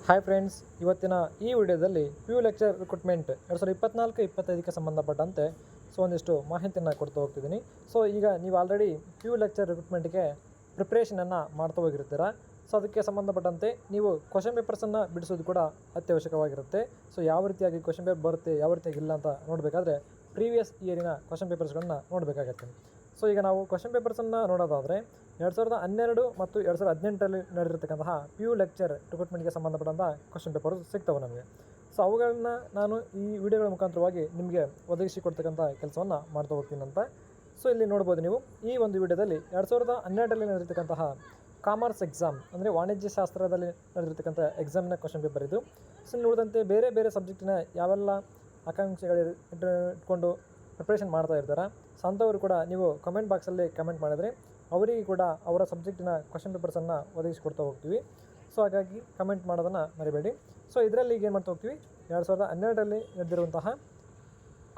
Hi friends, ಇವತ್ತಿನ ಈ ವಿಡಿಯೋದಲ್ಲಿ ಪಿ ಯು ಲೆಕ್ಚರ್ ರಿಕ್ರೂಟ್ಮೆಂಟ್ 2024-25ಕ್ಕೆ ಸಂಬಂಧಪಟ್ಟಂತೆ ಒಂದಿಷ್ಟು ಮಾಹಿತಿಯನ್ನು ಕೊಡ್ತಾ ಹೋಗ್ತಿದ್ದೀನಿ. ಈಗ ನೀವು ಆಲ್ರೆಡಿ ಪಿ ಯು ಲೆಕ್ಚರ್ ರಿಕ್ರೂಟ್ಮೆಂಟ್ಗೆ ಪ್ರಿಪ್ರೇಷನನ್ನು ಮಾಡ್ತಾ ಹೋಗಿರ್ತೀರ. ಅದಕ್ಕೆ ಸಂಬಂಧಪಟ್ಟಂತೆ ನೀವು ಕ್ವಶನ್ ಪೇಪರ್ಸನ್ನು ಬಿಡಿಸೋದು ಕೂಡ ಅತ್ಯವಶ್ಯಕವಾಗಿರುತ್ತೆ. ಯಾವ ರೀತಿಯಾಗಿ ಕ್ವಶನ್ ಪೇಪರ್ ಬರುತ್ತೆ, ಯಾವ ರೀತಿಯಾಗಿ ಇಲ್ಲ ಅಂತ ನೋಡಬೇಕಾದ್ರೆ ಪ್ರೀವಿಯಸ್ ಇಯರಿನ ಕ್ವಶನ್ ಪೇಪರ್ಸ್ಗಳನ್ನ ನೋಡಬೇಕಾಗತ್ತೆ. ಈಗ ನಾವು ಕ್ವಶನ್ ಪೇಪರ್ಸನ್ನು ನೋಡೋದಾದರೆ 2012 ಮತ್ತು 2018ರಲ್ಲಿ ನಡೆದಿರ್ತಕ್ಕಂತಹ ಪಿ ಯು ಲೆಕ್ಚರ್ ರಿಕ್ರೂಟ್ಮೆಂಟ್ಗೆ ಸಂಬಂಧಪಟ್ಟಂಥ ಕ್ವಶನ್ ಪೇಪರ್ ಸಿಗ್ತವೆ ನಮಗೆ. ಅವುಗಳನ್ನ ನಾನು ಈ ವಿಡಿಯೋಗಳ ಮುಖಾಂತರವಾಗಿ ನಿಮಗೆ ಒದಗಿಸಿಕೊಡ್ತಕ್ಕಂಥ ಕೆಲಸವನ್ನು ಮಾಡ್ತಾ ಹೋಗ್ತೀನಿ ಅಂತ. ಇಲ್ಲಿ ನೋಡ್ಬೋದು ನೀವು ಈ ಒಂದು ವಿಡಿಯೋದಲ್ಲಿ 2012ರಲ್ಲಿ ನಡೆದಿರ್ತಕ್ಕಂತಹ ಕಾಮರ್ಸ್ ಎಕ್ಸಾಮ್ ಅಂದರೆ ವಾಣಿಜ್ಯ ಶಾಸ್ತ್ರದಲ್ಲಿ ನಡೆದಿರ್ತಕ್ಕಂಥ ಎಕ್ಸಾಮಿನ ಕ್ವಶನ್ ಪೇಪರ್ ಇದು. ನೋಡಿದಂತೆ ಬೇರೆ ಬೇರೆ ಸಬ್ಜೆಕ್ಟಿನ ಯಾವೆಲ್ಲ ಆಕಾಂಕ್ಷೆಗಳು ಇಟ್ಕೊಂಡು ಪ್ರಿಪ್ರೇಷನ್ ಮಾಡ್ತಾ ಇರ್ತಾರೆ. ಅಂಥವರು ಕೂಡ ನೀವು ಕಮೆಂಟ್ ಬಾಕ್ಸಲ್ಲಿ ಕಮೆಂಟ್ ಮಾಡಿದರೆ ಅವರಿಗೆ ಕೂಡ ಅವರ ಸಬ್ಜೆಕ್ಟಿನ ಕ್ವಶನ್ ಪೇಪರ್ಸನ್ನು ಒದಗಿಸಿಕೊಡ್ತಾ ಹೋಗ್ತೀವಿ. ಹಾಗಾಗಿ ಕಮೆಂಟ್ ಮಾಡೋದನ್ನು ಮರಿಬೇಡಿ. ಇದರಲ್ಲಿ ಈಗ ಏನು ಮಾಡ್ತಾ ಹೋಗ್ತೀವಿ, 2012ರಲ್ಲಿ ನಡೆದಿರುವಂತಹ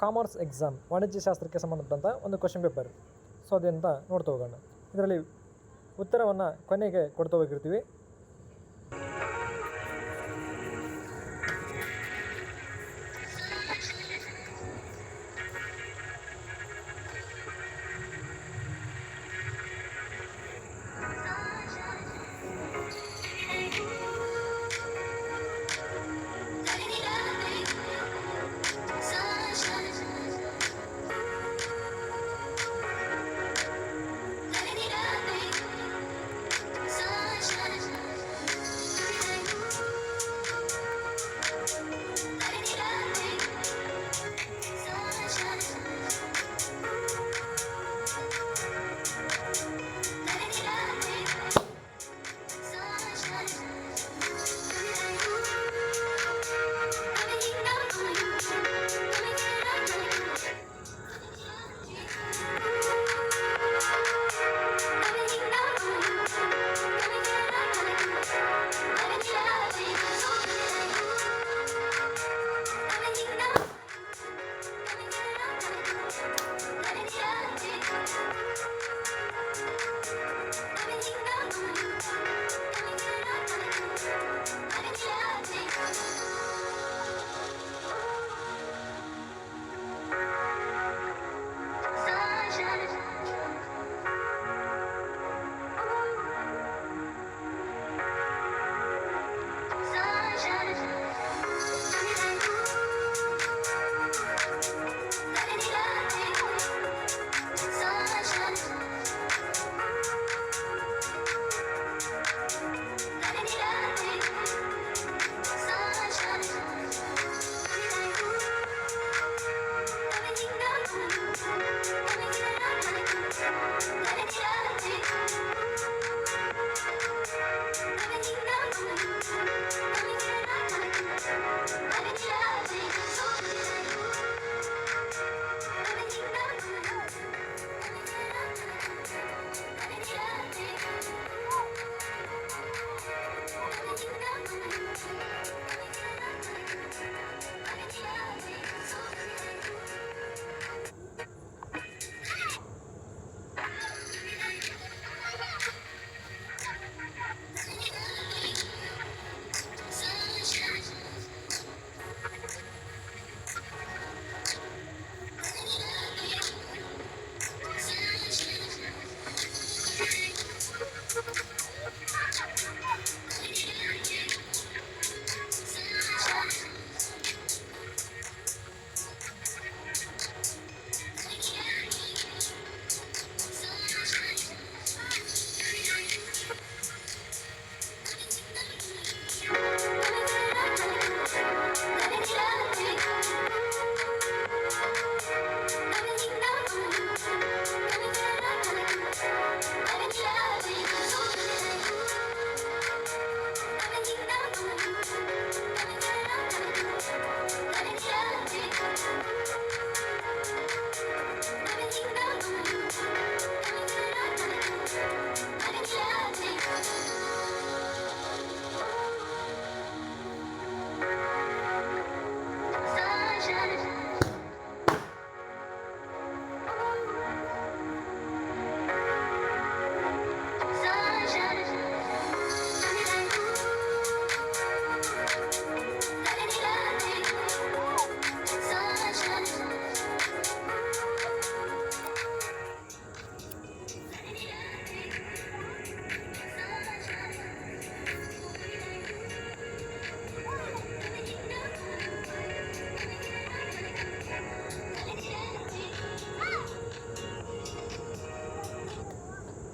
ಕಾಮರ್ಸ್ ಎಕ್ಸಾಮ್ ವಾಣಿಜ್ಯ ಶಾಸ್ತ್ರಕ್ಕೆ ಸಂಬಂಧಪಟ್ಟಂಥ ಒಂದು ಕ್ವಶನ್ ಪೇಪರ್. ಅದೇಂತ ನೋಡ್ತಾ ಹೋಗೋಣ. ಇದರಲ್ಲಿ ಉತ್ತರವನ್ನು ಕೊನೆಗೆ ಕೊಡ್ತಾ ಹೋಗಿರ್ತೀವಿ.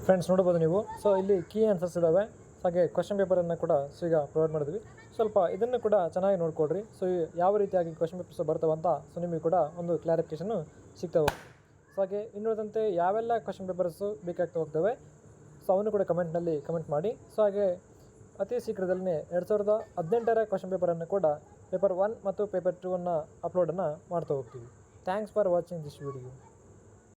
ಫ್ರೆಂಡ್ಸ್ ನೋಡ್ಬೋದು ನೀವು. ಸೊ ಇಲ್ಲಿ ಕೀ ಆನ್ಸರ್ಸ್ ಇದ್ದಾವೆ, ಹಾಗೆ ಕ್ವಶನ್ ಪೇಪರನ್ನು ಕೂಡ ಈಗ ಪ್ರೊವೈಡ್ ಮಾಡಿದ್ವಿ. ಸ್ವಲ್ಪ ಇದನ್ನು ಕೂಡ ಚೆನ್ನಾಗಿ ನೋಡ್ಕೊಳ್ರಿ. ಸೊ ಯಾವ ರೀತಿಯಾಗಿ ಕ್ವಶನ್ ಪೇಪರ್ಸ್ ಬರ್ತಾವಂತ ಸೊ ನಿಮಗೆ ಕೂಡ ಒಂದು ಕ್ಲಾರಿಫಿಕೇಷನ್ನು ಸಿಗ್ತಾ ಹೋಗ್ತದೆ. ಸೊ ಹಾಗೆ ಇನ್ನುಳಿದಂತೆ ಯಾವೆಲ್ಲ ಕ್ವಶನ್ ಪೇಪರ್ಸು ಬೇಕಾಗ್ತಾ ಹೋಗ್ತವೆ ಸೊ ಅವನ್ನು ಕೂಡ ಕಮೆಂಟ್ನಲ್ಲಿ ಕಮೆಂಟ್ ಮಾಡಿ. ಸೊ ಹಾಗೆ ಅತಿ ಶೀಘ್ರದಲ್ಲೇ 2018ರ ಕ್ವಶನ್ ಪೇಪರನ್ನು ಕೂಡ ಪೇಪರ್ 1 ಮತ್ತು ಪೇಪರ್ 2 ಅಪ್ಲೋಡನ್ನು ಮಾಡ್ತಾ ಹೋಗ್ತೀವಿ. Thanks for watching this video.